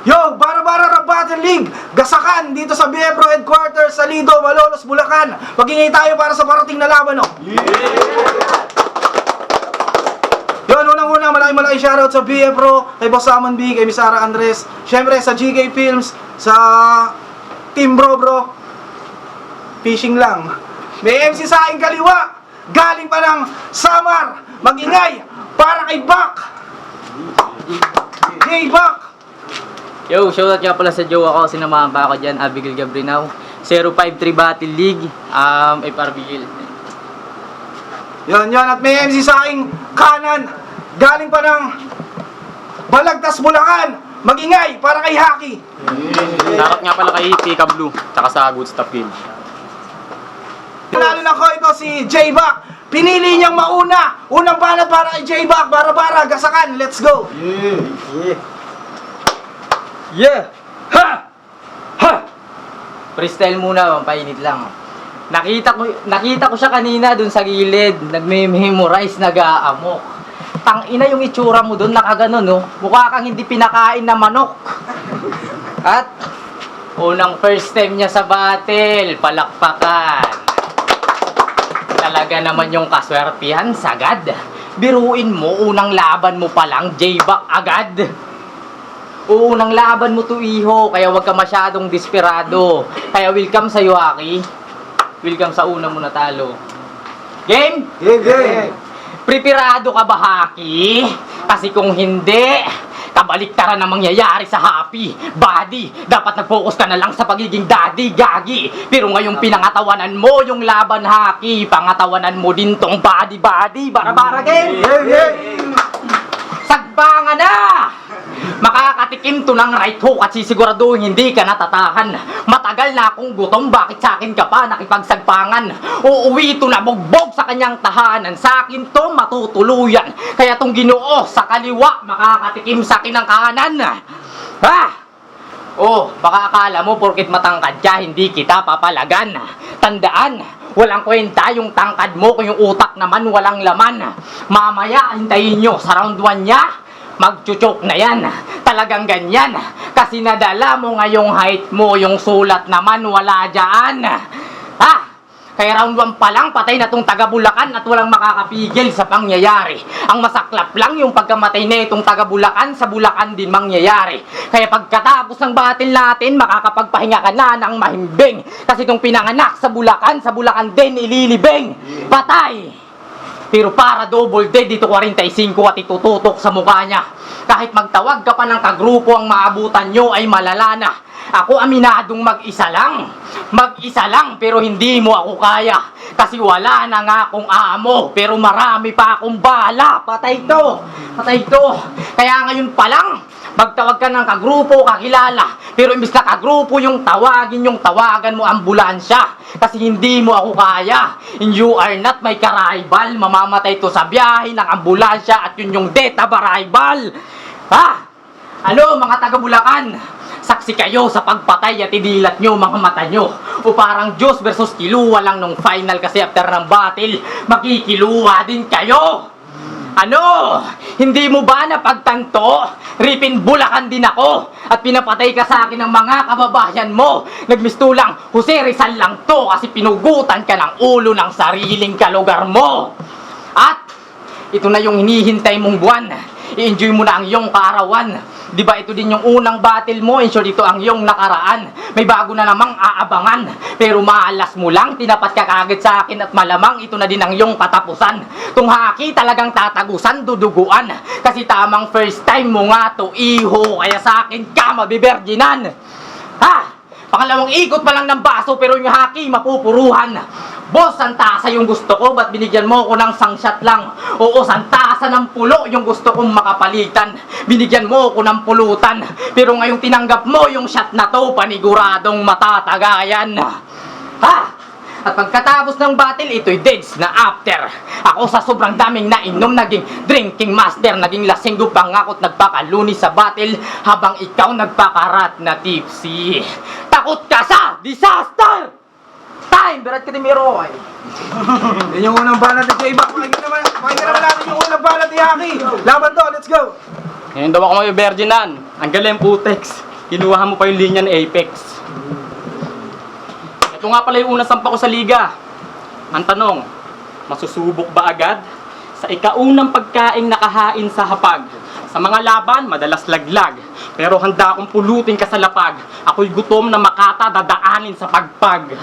Yo, Bara-Bara Rap Battle League! Gasakan dito sa BFPRO Headquarters sa Lido, Malolos, Bulacan. Magingay tayo para sa parating na laban, no? Yun, unang-una, malaking shoutout sa BFPRO, kay Boss Amon B, kay Miss Sara Andres, syempre sa GK Films, sa Team Bro. Fishing lang. May MC sa aking kaliwa, galing pa ng Samar. Magingay para kay Bak. Hey, Bak! Yo, shoutout nga pala sa jowa ko, sinamahan pa ako dyan, Abigail Gabrinaw. 053 Battle League, FRBL. Yan, at may MC sa aking kanan, galing pa ng Balagtas, Bulacan. Magingay para kay Haki. Shoutout nga pala kay Pika Blue, tsaka sa Good Stuff Kids. Lalo na ko ito si J-Back. Pinili niyang mauna. Unang banat para kay J-Back. Bara-Bara, gasakan. Let's go. Yeah! Ha! Ha! Freestyle muna, painit lang. Nakita ko siya kanina dun sa gilid, nagme-memorize, nag-aamok. Tangina yung itsura mo dun, nakaganon, no? Mukha kang hindi pinakain na manok. At unang first time niya sa battle, palakpakan. Talaga naman yung kaswertihan, sagad. Biruin mo, unang laban mo palang, J-Back agad. Unang laban mo to, iho, kaya wag ka masyadong desperado. Kaya welcome sa'yo, Haki. Welcome sa una mo natalo. Game? Game. Preparado ka ba, Haki? Kasi kung hindi, kabaliktaran na mangyayari sa Happy Buddy. Dapat nag-focus ka na lang sa pagiging daddy, gagi. Pero ngayong pinangatawanan mo yung laban, Haki, pangatawanan mo din tong body. Bara-bara game. Sagbangan na! Makakatikim to ng right hook at sisiguraduhin hindi ka natatahan. Matagal na akong gutom, bakit sa akin ka pa nakipagsagpangan? Uuwi ito na bugbog sa kanyang tahanan, sa akin to matutuluyan. Kaya tong Ginoo sa kaliwa, makakatikim sa akin ng kanan. Ha? Oh, baka akala mo porket matangkad ka, hindi kita papalagan. Tandaan, walang kwenta yung tangkad mo kung yung utak naman walang laman. Mamaya, hintayin nyo sa round 1 niya, magchuchok na yan. Talagang ganyan. Kasi nadala mo ngayong height mo, yung sulat naman wala dyan. Ha? Kaya round 1 pa lang, patay na tong taga Bulacan at walang makakapigil sa pangyayari. Ang masaklap lang yung pagkamatay na itong taga Bulacan, sa Bulacan din mangyayari. Kaya pagkatapos ng battle natin, makakapagpahinga ka na ng mahimbing. Kasi itong pinanganak sa Bulacan din ililibing. Patay! Pero para double dead, dito 45 at itututok sa mukha niya. Kahit magtawag ka pa ng kagrupo, ang maabutan nyo ay malala na. Ako aminadong mag-isa lang, pero hindi mo ako kaya. Kasi wala na nga akong amo, pero marami pa akong bala. Patay to. Kaya ngayon pa lang, magtawag ka ng kagrupo, kakilala. Pero imbis na kagrupo yung tawagan mo ambulansya. Kasi hindi mo ako kaya. And you are not my ka-rival. Mamamatay to sa biyahe ng ambulansya at yun yung death of arrival. Ha? Ano mga taga Bulacan? Saksi kayo sa pagpatay at idilat nyo mga mata nyo. O parang Diyos versus kiluwa lang nung final, kasi after ng battle, makikiluwa din kayo. Ano? Hindi mo ba napagtanto? Ripin Bulacan din ako. At pinapatay ka sa akin ng mga kababayan mo. Nagmistulang Jose Rizal lang to, kasi pinugutan ka ng ulo ng sariling kalugar mo. At ito na yung hinihintay mong buwan. I-enjoy mo na ang iyong kaarawan. Diba ito din yung unang battle mo, ensure ito ang iyong nakaraan. May bago na namang aabangan. Pero maalas mo lang, tinapat ka kagad sa akin at malamang ito na din ang iyong katapusan. Tung Haki talagang tatagusan, duduguan. Kasi tamang first time mo nga to, iho. Kaya sa akin ka mabiberginan. Ha? Pangalawang ikot pa lang ng baso, pero yung Haki mapupuruhan. Boss, santasa yung gusto ko, ba't binigyan mo ko ng sangshot lang? Oo, santasa ng pulo yung gusto kong makapalitan. Binigyan mo ko ng pulutan. Pero ngayong tinanggap mo yung shot na to, paniguradong matatagayan. Ha? At pagkatapos ng battle, ito'y deads na after. Ako sa sobrang daming nainom, naging drinking master, naging lasinggo pa nga ako't nagpakaluni sa battle, habang ikaw nagpakarat na tipsy. Takot ka sa disaster! Time! Berat ka din miro ay. Yan yung unang banat ni J-Back. Pakinggan naman natin yung unang banat ni Haki. Laban to, let's go! Ngayon daw ako may virginan. Ang galing putex. Kinuha mo pa yung linya ni Apex. Ito nga pala yung unang sampa ko sa liga. Ang tanong, masusubok ba agad? Sa ikaunang pagkaing nakahain sa hapag. Sa mga laban, madalas laglag. Pero handa akong pulutin ka sa lapag. Ako'y gutom na makata dadaanin sa pagpag.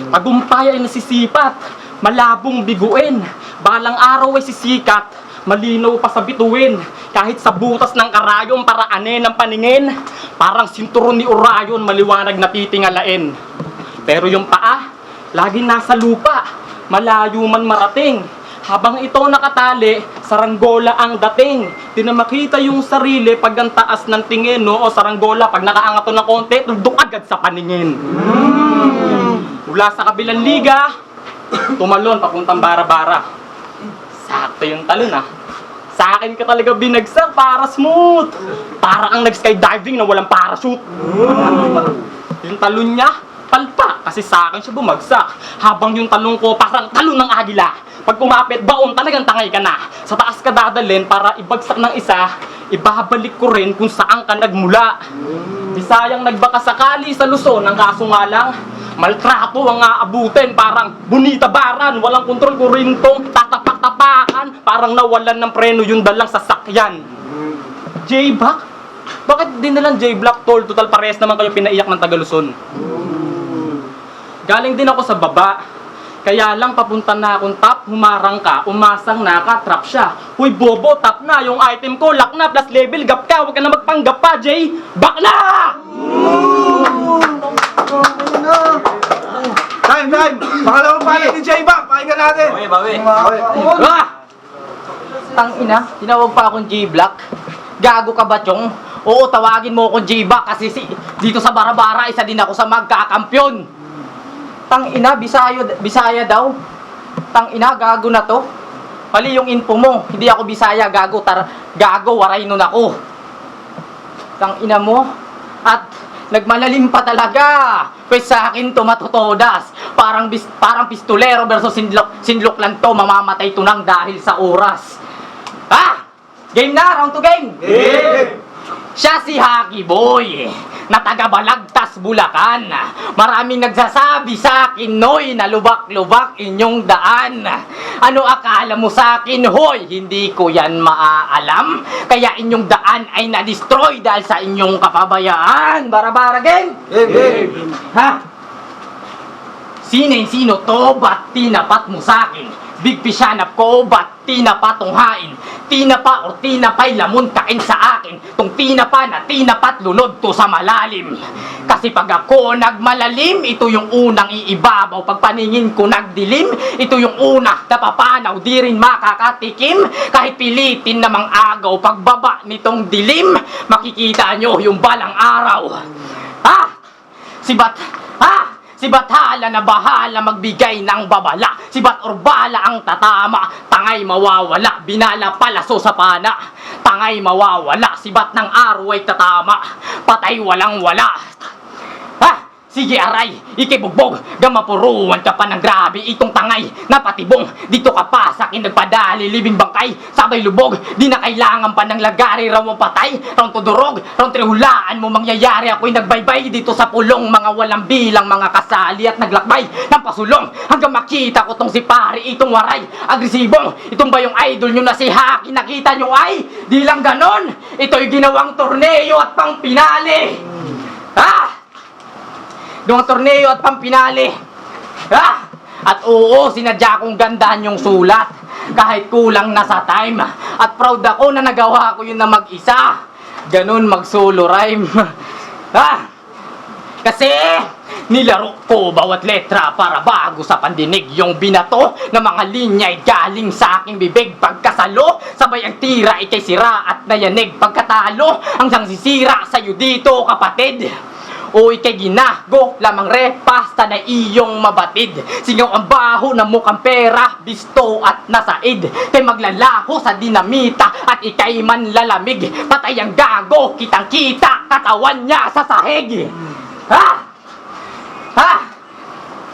Tagumpay ay nasisipat, malabong biguin. Balang araw ay sisikat, malinaw pa sa bituin. Kahit sa butas ng karayong paraanin ng paningin. Parang sinturon ni Orion, maliwanag na titingalain. Pero yung paa, laging nasa lupa, malayo man marating. Habang ito nakatali, saranggola ang dating. Di na makita yung sarili pag ang taas ng tingin, no? O saranggola, pag nakaangat to ng konti, tundok agad sa paningin. Mula sa kabilang liga, tumalon papuntang bara-bara. Sakto yung talon, ah. Sa akin ka talaga binagsak, para smooth. Para kang nag-skydiving na walang parachute. Yung talon niya, palpa, kasi sa akin siya bumagsak. Habang yung talong ko, parang talon ng agila. Pag kumapit, baon, talagang tangay ka na. Sa taas ka dadalhin para ibagsak ng isa, ibabalik ko rin kung saan ka nagmula. Di sayang nagbaka sakali sa Luzon, ang kaso nga lang, maltrato ang aabutin, parang bunita baran, walang kontrol ko rin tong tatapak-tapakan, parang nawalan ng preno yung dalang sasakyan. J-Black? Bakit din nalang J-Black, tol? Total parehas naman kayo pinaiyak ng Taga-Luzon. Galing din ako sa baba. Kaya lang papunta na akong top, humarang ka, umasang nakatrap siya. Huy bobo, top na, yung item ko, lock na, plus level, gap ka, huwag ka na magpanggap pa, Jay! Back na! Time! Pangalawang banat ni J-Back. Pakinggan natin. Bawi. Ah! Tangina, tinawag pa akong J-Black. Gago ka ba, Chong? Oo, tawagin mo akong J-Black kasi dito sa Bara-Bara, isa din ako sa magkakampyon. Tangina, Bisaya daw. Tangina, gago na to. Mali yung info mo. Hindi ako Bisaya, gago. Gago, waray nun ako. Tangina mo. At nagmalalim pa talaga. Pwes sa akin to matutodas. Parang pistolero versus sinlok lang to. Mamamatay to nang dahil sa oras. Ah! Game na! Round to game! Siya si Haki Boy, na taga Balagtas, Bulacan. Maraming nagsasabi sa akin, Noy, na lubak-lubak inyong daan. Ano akala mo sa akin, hoy? Hindi ko yan maaalam. Kaya inyong daan ay na-destroy dahil sa inyong kapabayaan. Bara-bara game? Ha? Sino to? Ba't tinapat mo sa akin? Big pisyanap ko, ba't tinapatunghain? Tinapa or tinapay lamon kain sa akin. Tong tinapa na tinapat lulod to sa malalim. Kasi pag ako nagmalalim, ito yung unang iibabaw. Pag paningin ko nagdilim, ito yung una napapanaw, di rin makakatikim. Kahit pilitin namang agaw, pagbaba nitong dilim, makikita nyo yung balang araw. Ha? Si Bathala na bahala magbigay ng babala. Si Bat Orbala ang tatama. Tangay mawawala, binala palaso sa pana. Tangay mawawala, si Bat ng araw ay tatama. Patay walang wala. Ha? Sige aray, ikibugbog, gamapuruan ka pa ng grabe itong tangay na patibong. Dito ka pa sa akin nagpadali, libing bangkay, sabay lubog. Di na kailangan pa ng lagari, raw ang patay, raw tudurog, raw trihulaan mo mangyayari. Ako'y nagbaybay dito sa pulong, mga walang bilang, mga kasali at naglakbay ng pasulong. Hanggang makita ko tong si pari, itong waray, agresibong. Itong ba yung idol nyo na si Haki, nakita nyo ay? Di lang ganon, ito'y ginawang torneo at pang pinali. Ha? Doong torneo at pampinali. Ah! At oo, sinadya kong gandahan yung sulat. Kahit kulang na sa time. At proud ako na nagawa ko yun na mag-isa. Ganun mag-solo rhyme. Ah! Kasi Nilaro ko bawat letra para bago sa pandinig yung binato na mga linya ay galing sa aking bibig. Pagkasalo, sabay ang tira ikay sira at nayanig. Pagkatalo, hanggang sisira sa'yo dito kapatid. O ikay ginago, lamang repasta na iyong mabatid. Singaw ang baho na mukhang pera, bisto at nasaid. Kay maglalaho sa dinamita at ikay manlalamig. Patay ang gago, kitang kita, katawan niya sa sahig. Ha? Ha?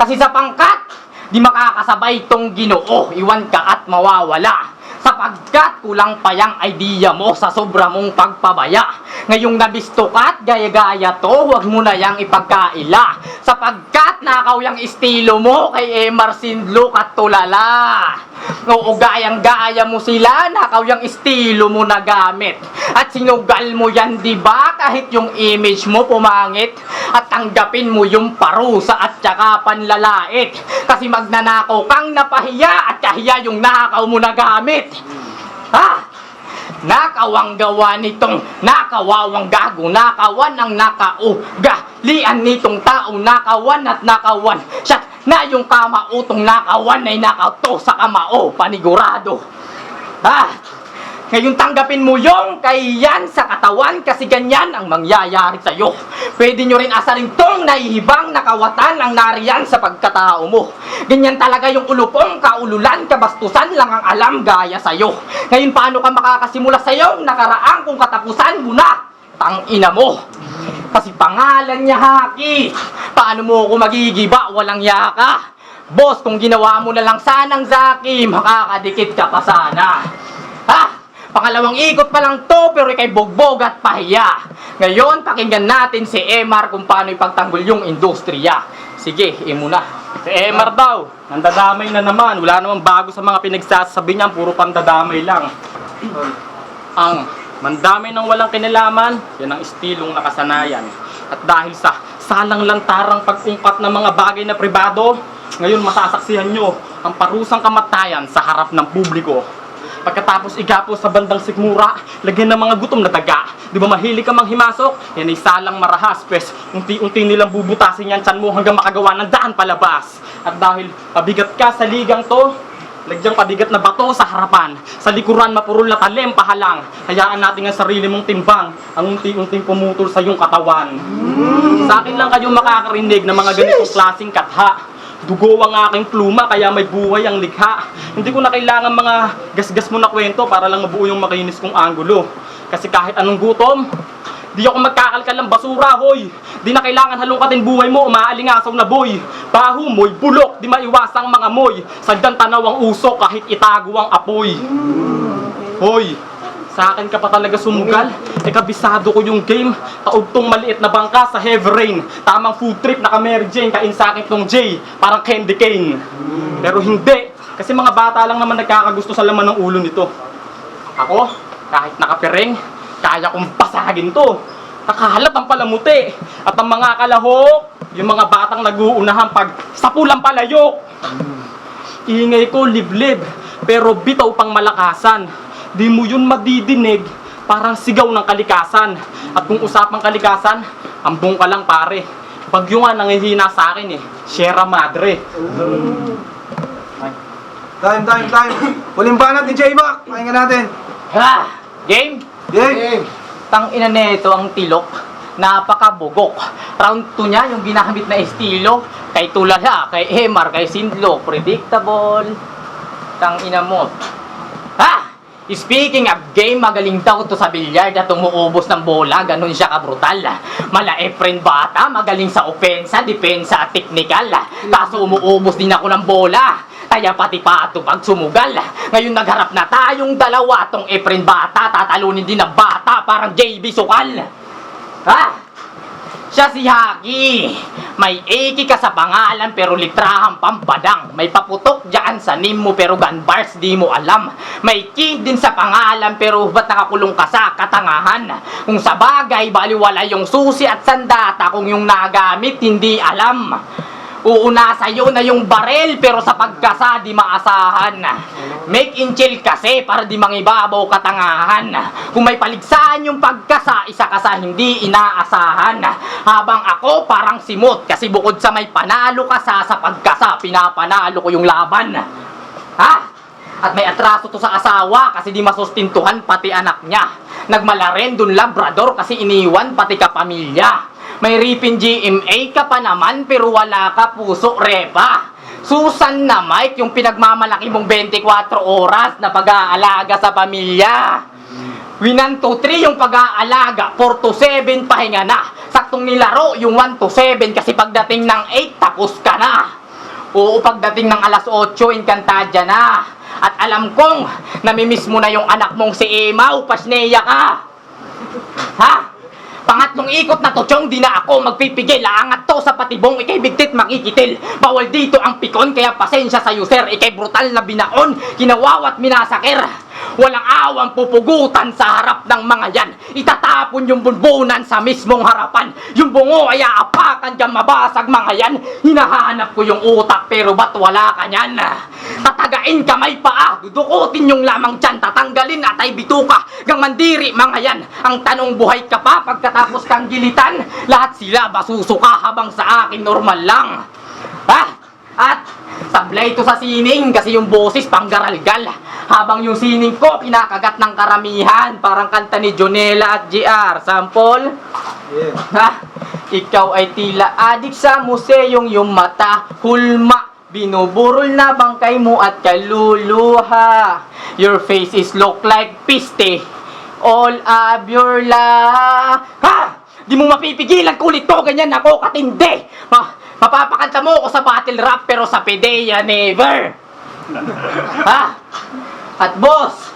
Kasi sa pangkat, di makakasabay tong Ginoo. Iwan ka at mawawala. Sapagkat kulang pa yang idea mo sa sobra mong pagpabaya. Ngayong nabisto ka't gaya-gaya to, huwag mo na yang ipagkaila. Sapagkat nakaw yang estilo mo kay Emerson Luke at tulala. Oo, gayang-gaya mo sila, nakaw yang estilo mo na gamit. At sinugal mo yan, di ba? Kahit yung image mo pumangit. At tanggapin mo yung parusa at tsaka panlalait. Kasi magnanakaw kang napahiya at kahiya yung nakaw mo na gamit. Ha? Nakawang gawa nitong nakawawang gago, nakawan ang nakauga-lian nitong tao, nakawan at nakawan siya na yung kamautong nakawan ay nakauto sa kamao, panigurado. Ha? Ngayon tanggapin mo yung kahiyan sa katawan kasi ganyan ang mangyayari sa'yo. Pwede nyo rin asarin tong nahihibang nakawatan ang nariyan sa pagkatao mo. Ganyan talaga yung ulupong kaululan, kabastusan lang ang alam gaya sa'yo. Ngayon paano ka makakasimula sa'yo nakaraang kung katapusan mo na? Tangina mo. Kasi pangalan niya Haki. Paano mo ako magigiba? Walang yaka. Boss, kung ginawa mo na lang sanang Zaki, makakadikit ka pa sana. Ha? Pangalawang ikot pa lang to, pero ikay bogbog at pahiya. Ngayon, pakinggan natin si Emar kung paano ipagtanggol yung industriya. Sige, imo na. Si Emar daw, nandadamay na naman. Wala namang bago sa mga pinagsasabi niya, puro pandadamay lang. Ang mandamay ng walang kinalaman, yan ang estilong nakasanayan. At dahil sa salang lantarang pag-ungkat ng mga bagay na pribado, ngayon masasaksihan nyo ang parusang kamatayan sa harap ng publiko. Pagkatapos igapos sa bandang sikmura, lagyan ng mga gutom na daga. Di ba mahilig ka manghimasok? Yan ay salang marahas, pes. Unti-unti nilang bubutasin yan tiyan mo hanggang makagawa ng daan palabas. At dahil pabigat ka sa ligang to, lagyang pabigat na bato sa harapan. Sa likuran mapurol na talem pahalang. Hayaan natin ang sarili mong timbang, ang unti-unting pumutol sa iyong katawan. Sa akin lang kayo makakarinig ng mga ganitong klaseng katha. Dugo ang aking pluma, kaya may buhay ang likha. Hindi ko na kailangan mga gasgas mo na kwento para lang mabuo yung makinis kong anggulo. Kasi kahit anong gutom, di ako magkakalkal ng basura, hoy. Di na kailangan halongkatin buhay mo, umaalingasaw na boy. Baho mo'y bulok, di maiwasang mga moy. Sagdan tanaw ang usok kahit itago ang apoy. Hoy, sa akin ka pa talaga sumugal. Kabisado ko yung game. Taugtong maliit na bangka sa heavy rain. Tamang food trip na ka-Mary Jane. Kain sa akin tong J, parang candy cane. Pero hindi, kasi mga bata lang naman nagkakagusto sa laman ng ulo nito. Ako, kahit nakapiring, kaya kong pasagin to. Nakahalap ang palamuti. At ang mga kalahok, yung mga batang nag-uunahan pag sapulang palayok. Ingay ko liblib, pero bitaw pang malakasan. Di mo yun madidinig, parang sigaw ng kalikasan. At kung usapang kalikasan, ambong ka lang pare. Bagyo nga nangihina sa akin eh, Sierra Madre. Time. Huling banat ni J-Mac. Pakinggan natin. Ha? Game? Game. Tangina nito ang tilok. Napakabugok. Round 2 niya, yung ginamit na estilo. Kay Tulala, kay Emar, kay Sindlo. Predictable. Tangina mo. Ha? Speaking of game, magaling daw to sa bilyard at umuubos ng bola, ganun siya kabrutal. Mala Efren bata, magaling sa opensa, depensa at teknikal. Kaso umuubos din ako ng bola, kaya pati pato pag sumugal. Ngayon nagharap na tayong dalawa, tong Efren bata, tatalunin din ng bata, parang JB Sukal. Ha? Siya si Haki. May eki ka sa pangalan pero litrahang pampadang. May paputok dyan sa name mo pero gun bars di mo alam. May key din sa pangalan pero ba't nakakulong ka sa katangahan? Kung sa bagay baliwala yung susi at sandata, kung yung nagamit hindi alam. Uuna sa'yo na yung barel pero sa pagkasa di maasahan. Make in chill kasi para di mangibabaw katangahan. Kung may paligsahan yung pagkasa, isa ka sa hindi inaasahan. Habang ako parang simot kasi bukod sa may panalo ka sa pagkasa, pinapanalo ko yung laban. Ha? At may atraso to sa asawa kasi di masustintuhan pati anak niya. Nagmala rin dun labrador kasi iniwan pati kapamilya. May ripin GMA ka pa naman pero wala ka puso repa. Susan na Mike yung pinagmamalaki mong 24 oras na pag-aalaga sa pamilya. Winan to 3 yung pag-aalaga, 4 to 7 pahinga na. Saktong nilaro yung 1 to 7 kasi pagdating ng 8 tapos ka na. Oo, pagdating ng alas 8 inkantadya na. At alam kong namimiss mo na yung anak mong si Emaw, pasneya ka. Ha? Pangatlong ikot na to, Chong, di na ako magpipigil. Aangat to sa patibong, ikay bigtit makikitil. Bawal dito ang pikon, kaya pasensya sa user. Ikay brutal na binaon, kinawawat minasakir. Walang awang pupugutan sa harap ng mga yan. Itatapon yung bunbunan sa mismong harapan. Yung bungo ay aapakan dyan mabasag mga yan. Hinahanap ko yung utak pero ba't wala ka nyan? Tatagain kamay paa, dudukutin yung lamang dyan. Tatanggalin at ay bituka, gang mandiri mga yan. Ang tanong buhay ka pa pagkatapos kang gilitan. Lahat sila basusuka habang sa akin normal lang. Ha? At sablay ito sa sining kasi yung boses panggaralgal. Habang yung sining ko pinakagat ng karamihan. Parang kanta ni Jonela at JR. Sample? Yeah. Ha? Ikaw ay tila adik sa museyong yung mata hulma. Binuburol na bangkay mo at kaluluha. Your face is look like piste. All of your Ha? Di mo mapipigilan kulit ko, ganyan ako katindi. Mapapakanta mo ako sa battle rap pero sa pedeya never. Ha? At boss,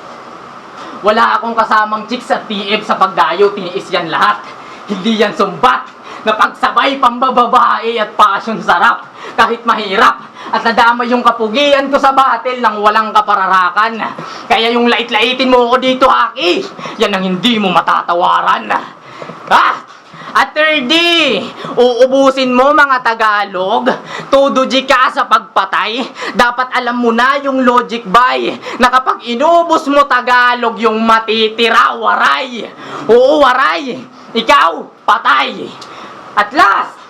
wala akong kasamang chicks sa TF sa pagdayo, tiniis yan lahat. Hindi yan sumbat, napagsabay pambababae at passion sarap. Kahit mahirap at nadama yung kapugian ko sa battle nang walang kapararakan. Kaya yung lait-laitin mo ako dito, Haki, yan ang hindi mo matatawaran. Ha? At 3D, uubusin mo mga Tagalog, tuduji ka sa pagpatay, dapat alam mo na yung logic by, na kapag inubos mo Tagalog yung matitira, waray. Oo, waray. Ikaw, patay. At last,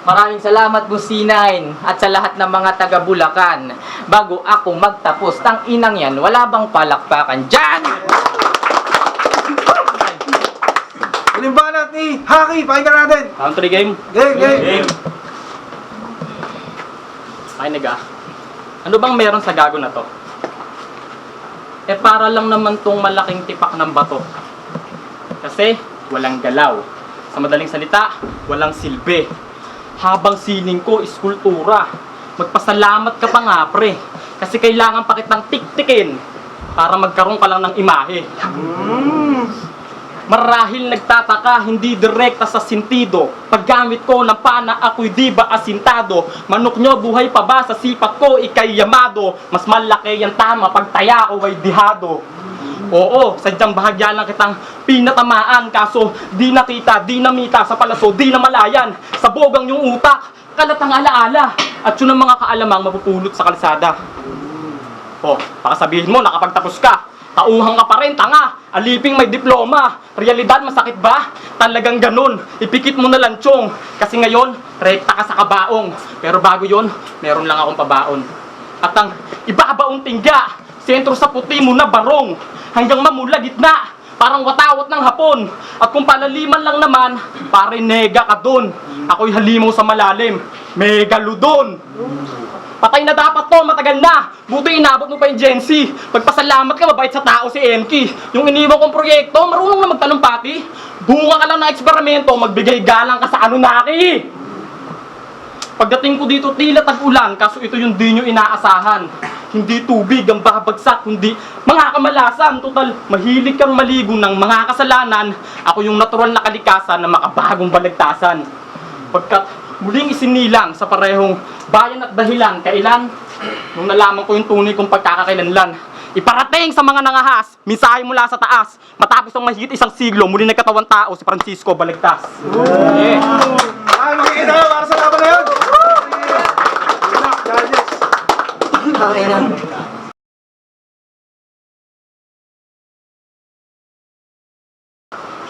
maraming salamat Businain at sa lahat ng mga taga Bulacan. Bago ako magtapos, tang inang yan, wala bang palakpakan dyan? Huling banat ni Haki, pakinggan natin. Country game. Game. Ay, naga. Ano bang meron sa gago na to? Eh, para lang naman tong malaking tipak ng bato. Kasi, walang galaw. Sa madaling salita, walang silbi. Habang sining ko, iskultura. Magpasalamat ka pa nga, pre. Kasi kailangan pa kitang tiktikin para magkaroon ka lang ng imahe. Marahil nagtataka, hindi direkta sa sentido. Paggamit ko ng pana, ako'y di ba asintado? Manok nyo, buhay pa ba sa sipat ko, ikay yamado? Mas malaki yung tama, pagtaya ko ay dihado. Oo, sadyang bahagya lang kitang pinatamaan. Kaso, di nakita, di namita, sa palaso, di namalayan. Sa bogang yung utak, kalatang alaala. At yun ang mga kaalamang mapupulot sa kalsada. Oh, baka sabihin mo, nakapagtapos ka. Tauhang ka pa rin, tanga. Aliping may diploma. Realidad, masakit ba? Talagang ganun. Ipikit mo na lang, Chong. Kasi ngayon, rekta ka sa kabaong. Pero bago yon, meron lang akong pabaon. At ang ibabaong tingga, sentro sa puti mo na barong. Hanggang mamula gitna, parang watawat ng hapon. At kung palaliman lang naman, pare nega ka dun. Ako'y halimaw sa malalim. Megalodon. Patay na dapat to, matagal na. Buti inabot mo pa yung Gen Z. Pagpasalamat ka, mabait sa tao si Enki. Yung iniwan kong proyekto, marunong na magtalumpati. Bunga ka lang ng eksperimento, magbigay galang ka sa Anunnaki. Pagdating ko dito, tila tag-ulan, kaso ito yung di nyo inaasahan. Hindi tubig ang babagsak, kundi mga kamalasan. Total, mahilig kang maligo ng mga kasalanan. Ako yung natural na kalikasan na makabagong balagtasan. Pagkat muling isinilang sa parehong bayan at dahilan, kailan? Nung nalaman ko yung tunay kong pagkakakilanlan. Iparating sa mga nangahas, mensahe mula sa taas. Matapos ang mahigit isang siglo, muli nagkatawang tao si Francisco Balagtas. Ay, makikita ka para sa laban na yun. Okay na.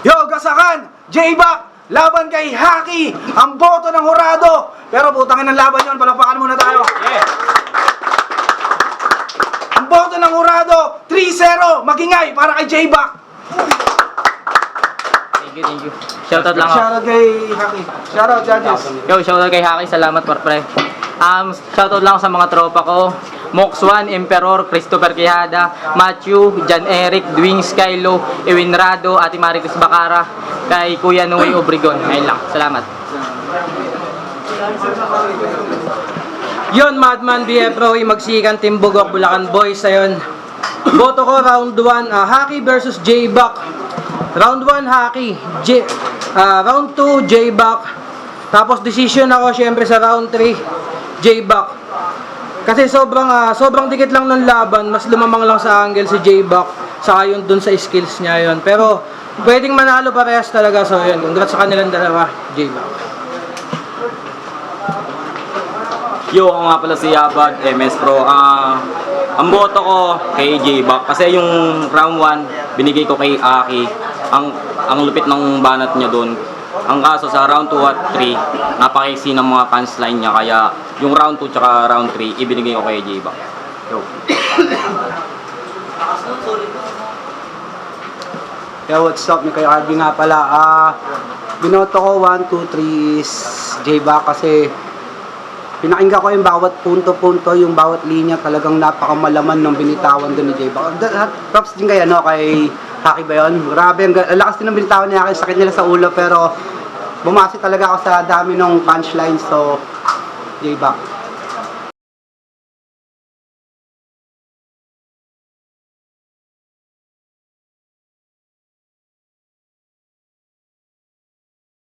Yo, gasakan! J-Back! Laban kay Haki! Ang boto ng hurado! Pero putangin ng laban yon, palakpakan muna tayo. Yeah. Ang boto ng hurado, 3-0! Magingay para kay J-Back! Thank you. Shoutout lang ako. Shoutout kay Haki. Shoutout, judges. Yo, shoutout kay Haki. Salamat, pre. Shoutout lang sa mga tropa ko. Mox1, Emperor, Christopher Quijada, Matthew, Jan Eric, Dwings, Kylo, Ewin Rado, Ate Marites Bacara, kay Kuya Noe Obregon. Ayun lang. Salamat. Yon, Madman, BF Roy, Magsikan, Team Bugok, Bulacan Boys, ayun. Boto ko, round 1, Haki versus J-Back. Round 1, Haki. Round 2, J-Back. Tapos decision ako, syempre, sa round 3, J-Back. Kasi sobrang dikit lang ng laban, mas lumamang lang sa angle si J-Back, saka yun dun sa skills niya yun. Pero, pwedeng manalo parehas talaga, so yun, congrats sa kanilang dalawa, J-Back. Yo, ako nga pala si Abad, MS Pro. Ang boto ko kay J-Back kasi yung round 1 binigay ko kay Aki. Ang lupit ng banat niya doon. Ang kaso sa round 2 at 3, napakaiksi ng mga punchline niya, kaya yung round 2 tsaka round 3 ibinigay ko kay J-Back. Yo. Yeah, what's up? Ni Kuya Arby nga pala. Binoto ko 1, 2, 3 is J-Back kasi pinakinggan ko yung bawat punto-punto, yung bawat linya, talagang napakamalaman ng binitawan doon ni J-Back. Props din kay Haki ba yun? Grabe, ang lakas din ng binitawan niya, kaya sakit nila sa ulo, pero bumasi talaga ako sa dami ng punchlines, so J-Back.